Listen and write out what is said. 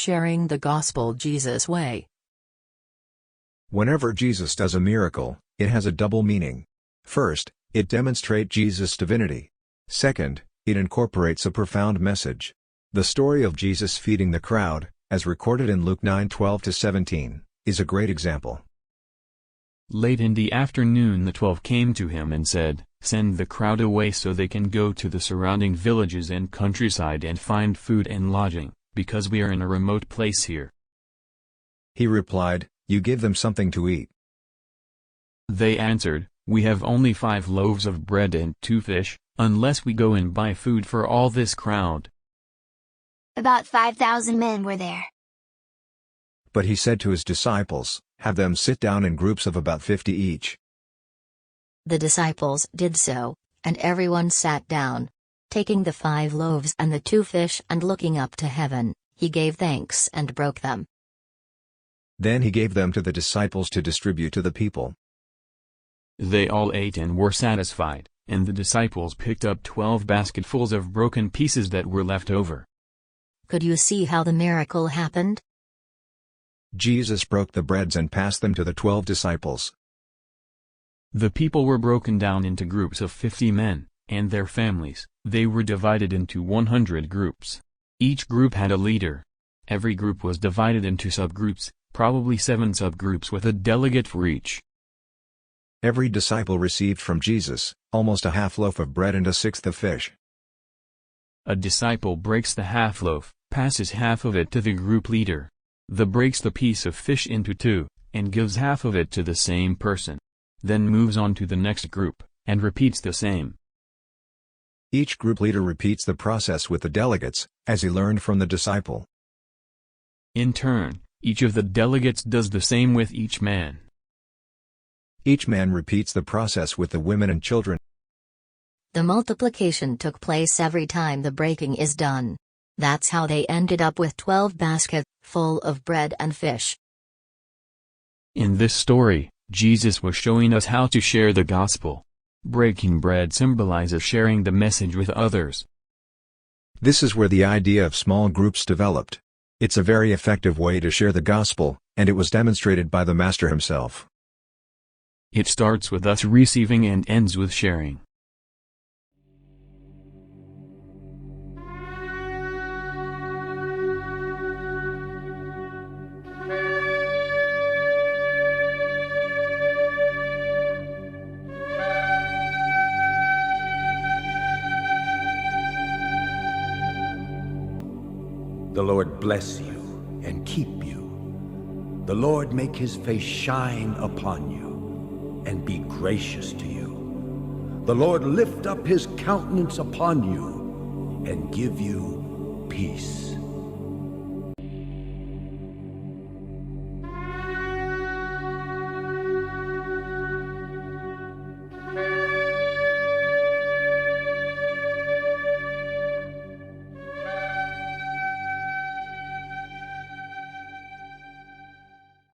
Sharing the Gospel Jesus' way. Whenever Jesus does a miracle, it has a double meaning. First, it demonstrates Jesus' divinity. Second, it incorporates a profound message. The story of Jesus feeding the crowd, as recorded in Luke 9:12-17, is a great example. Late in the afternoon the 12 came to him and said, "Send the crowd away so they can go to the surrounding villages and countryside and find food and lodging, because we are in a remote place here." He replied, "You give them something to eat." They answered, "We have only 5 loaves of bread and 2 fish, unless we go and buy food for all this crowd." About 5,000 men were there. But he said to his disciples, "Have them sit down in groups of about 50 each." The disciples did so, and everyone sat down. Taking the 5 loaves and the 2 fish and looking up to heaven, he gave thanks and broke them. Then he gave them to the disciples to distribute to the people. They all ate and were satisfied, and the disciples picked up 12 basketfuls of broken pieces that were left over. Could you see how the miracle happened? Jesus broke the breads and passed them to the 12 disciples. The people were broken down into groups of 50 men, and their families. They were divided into 100 groups. Each group had a leader. Every group was divided into subgroups, probably 7 subgroups with a delegate for each. Every disciple received from Jesus, almost a half loaf of bread and a sixth of fish. A disciple breaks the half loaf, passes half of it to the group leader. The breaks the piece of fish into 2, and gives half of it to the same person. Then moves on to the next group, and repeats the same. Each group leader repeats the process with the delegates, as he learned from the disciple. In turn, each of the delegates does the same with each man. Each man repeats the process with the women and children. The multiplication took place every time the breaking is done. That's how they ended up with 12 baskets full of bread and fish. In this story, Jesus was showing us how to share the gospel. Breaking bread symbolizes sharing the message with others. This is where the idea of small groups developed. It's a very effective way to share the gospel, and it was demonstrated by the Master himself. It starts with us receiving and ends with sharing. The Lord bless you and keep you. The Lord make his face shine upon you and be gracious to you. The Lord lift up his countenance upon you and give you peace.